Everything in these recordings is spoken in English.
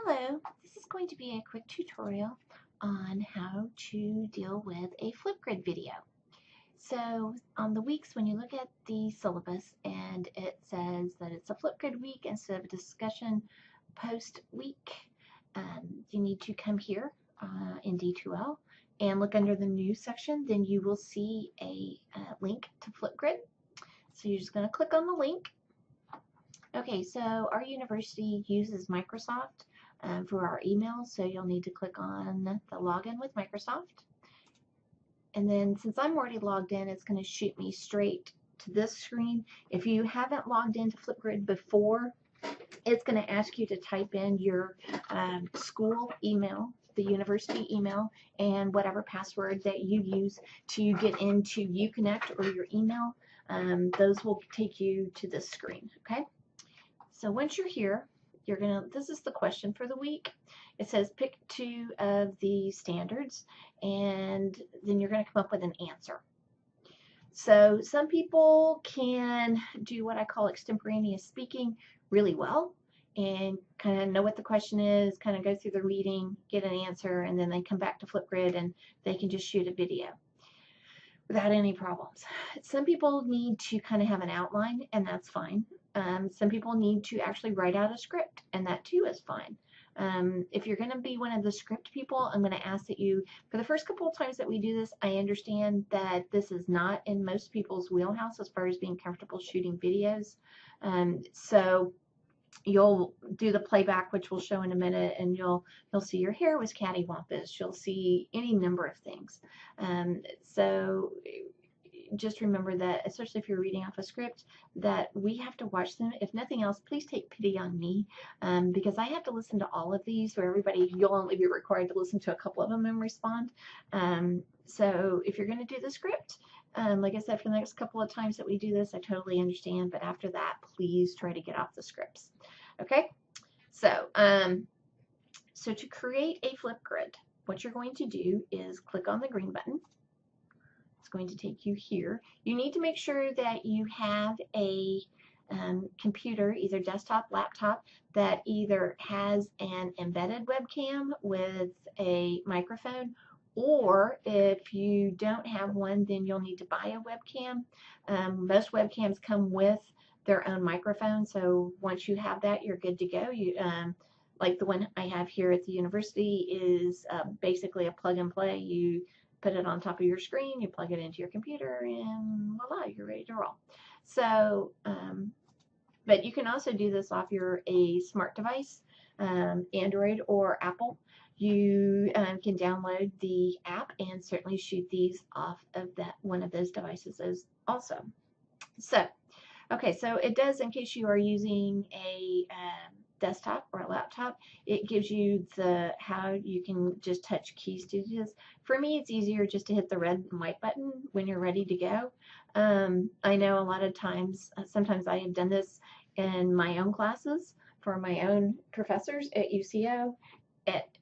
Hello, this is going to be a quick tutorial on how to deal with a Flipgrid video. So on the weeks when you look at the syllabus and it says that it's a Flipgrid week instead of a discussion post week, you need to come here in D2L and look under the news section. Then you will see a link to Flipgrid. So you're just going to click on the link. Okay, so our university uses Microsoft for our emails, so you'll need to click on the login with Microsoft. And then since I'm already logged in, it's going to shoot me straight to this screen. If you haven't logged into Flipgrid before, it's going to ask you to type in your school email, the university email, and whatever password that you use to get into Uconnect or your email. Those will take you to this screen, okay? So once you're here, this is the question for the week. It says pick 2 of the standards, and then you're going to come up with an answer. So some people can do what I call extemporaneous speaking really well and kind of know what the question is, kind of go through the reading, get an answer, and then they come back to Flipgrid and they can just shoot a video without any problems. Some people need to kind of have an outline, and that's fine. Some people need to actually write out a script, and that too is fine. If you're going to be one of the script people, I'm going to ask that you, for the first couple of times that we do this, I understand that this is not in most people's wheelhouse as far as being comfortable shooting videos. So you'll do the playback, which we'll show in a minute, and you'll see your hair was cattywampus. You'll see any number of things. So just remember that, especially if you're reading off a script, that we have to watch them. If nothing else, please take pity on me, because I have to listen to all of these. For everybody, you'll only be required to listen to a couple of them and respond. So if you're going to do the script, like I said, for the next couple of times that we do this, I totally understand, but after that, please try to get off the scripts. Okay? So, so to create a Flipgrid, what you're going to do is click on the green button. It's going to take you here. You need to make sure that you have a computer, either desktop, laptop, that either has an embedded webcam with a microphone, or if you don't have one, then you'll need to buy a webcam. Most webcams come with their own microphone, so once you have that, you're good to go. Like the one I have here at the university is basically a plug and play. You put it on top of your screen, you plug it into your computer, and voila, you're ready to roll. So, but you can also do this off a smart device, Android or Apple. You can download the app and certainly shoot these off of one of those devices also. So, okay, so it does, in case you are using a desktop or a laptop, it gives you how you can just touch keys to this. For me, it's easier just to hit the red and white button when you're ready to go. I know a lot of times, sometimes I have done this in my own classes for my own professors at UCO,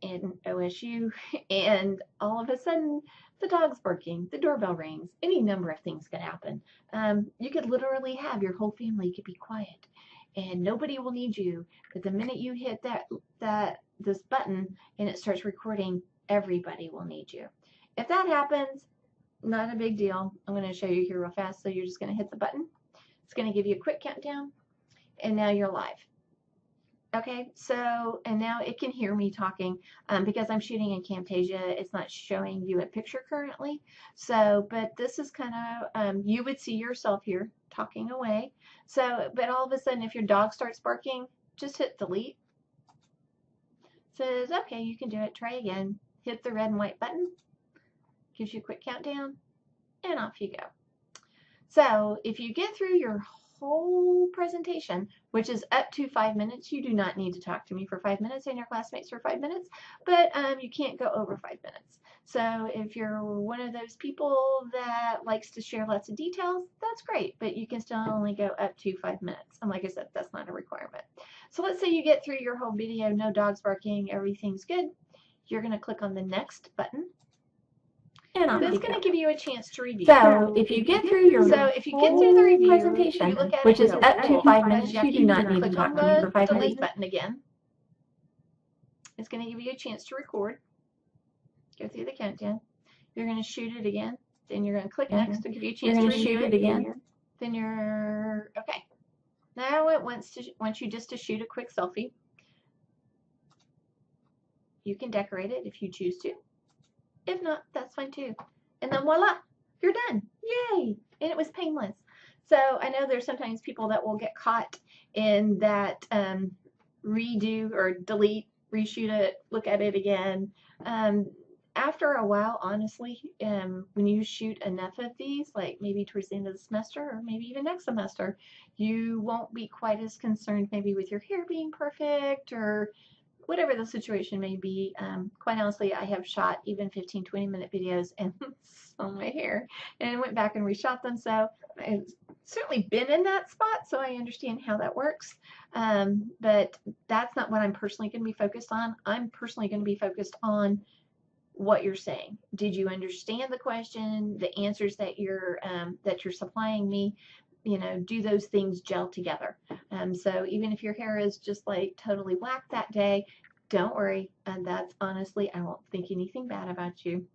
in OSU, and all of a sudden the dog's barking, the doorbell rings, any number of things could happen. You could literally have your whole family could be quiet and nobody will need you, but the minute you hit this button and it starts recording, everybody will need you. If that happens, not a big deal. I'm going to show you here real fast. So you're just going to hit the button. It's going to give you a quick countdown, and now you're live. Okay, so, and now it can hear me talking because I'm shooting in Camtasia. It's not showing you a picture currently. So, but this is kind of, you would see yourself here talking away. So, but all of a sudden, if your dog starts barking, just hit delete. Says, okay, you can do it. Try again. Hit the red and white button. Gives you a quick countdown, and off you go. So, if you get through your whole presentation, which is up to 5 minutes. You do not need to talk to me for 5 minutes and your classmates for 5 minutes, but you can't go over 5 minutes. So if you're one of those people that likes to share lots of details, that's great, but you can still only go up to 5 minutes. And like I said, that's not a requirement. So let's say you get through your whole video, no dogs barking, everything's good. You're going to click on the next button. And that's going to give you a chance to review. So if you get through your the review presentation, which is up to 5 minutes, you do not need to click talk on to me for 5 the delete minutes. button again. It's going to give you a chance to record. Go through the countdown. You're going to shoot it again. Then you're going to click next to give you a chance to review it again. Then you're okay. Now it wants you just to shoot a quick selfie. You can decorate it if you choose to. If not, that's fine too. And then voila, you're done. Yay! And it was painless. So I know there's sometimes people that will get caught in that redo or delete, reshoot it, look at it again. After a while, honestly, when you shoot enough of these, like maybe towards the end of the semester or maybe even next semester, you won't be quite as concerned maybe with your hair being perfect or whatever the situation may be. Quite honestly, I have shot even 15, 20-minute videos and on my hair and went back and reshot them. So I've certainly been in that spot, so I understand how that works. But that's not what I'm personally going to be focused on. I'm personally going to be focused on what you're saying. Did you understand the question? The answers that you're supplying me, you know, do those things gel together? So even if your hair is just like totally black that day, don't worry. That's honestly, I won't think anything bad about you.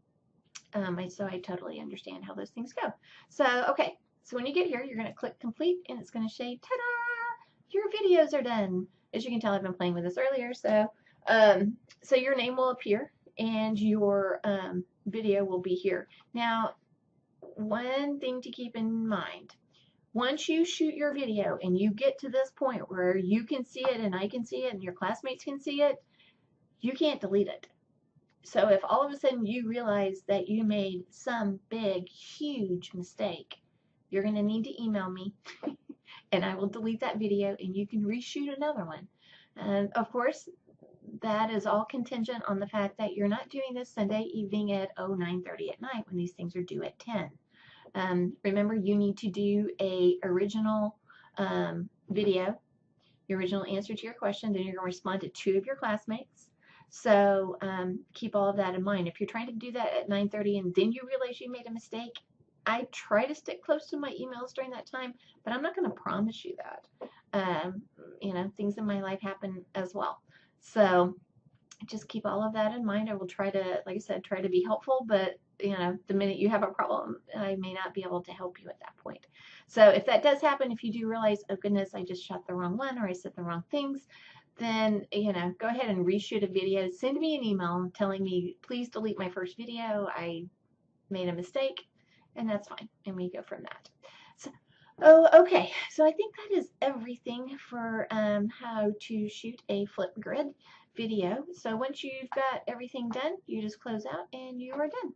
So I totally understand how those things go. So, okay. So when you get here, you're going to click complete and it's going to say, ta-da, your videos are done. As you can tell, I've been playing with this earlier. So, so your name will appear and your video will be here. Now, one thing to keep in mind, once you shoot your video and you get to this point where you can see it and I can see it and your classmates can see it, you can't delete it. So if all of a sudden you realize that you made some big, huge mistake, you're going to need to email me and I will delete that video and you can reshoot another one. And of course, that is all contingent on the fact that you're not doing this Sunday evening at 9:30 at night when these things are due at 10. Remember, you need to do a original video, your original answer to your question, then you're going to respond to 2 of your classmates. So keep all of that in mind. If you're trying to do that at 9:30 and then you realize you made a mistake, I try to stick close to my emails during that time, but I'm not going to promise you that. You know, things in my life happen as well. So just keep all of that in mind. I will try to, like I said, try to be helpful, but you know, the minute you have a problem, I may not be able to help you at that point. So if that does happen, if you do realize, oh goodness, I just shot the wrong one or I said the wrong things, then, you know, go ahead and reshoot a video. Send me an email telling me, please delete my first video. I made a mistake, and that's fine. And we go from that. So, okay. So I think that is everything for how to shoot a Flipgrid video. So once you've got everything done, you just close out and you are done.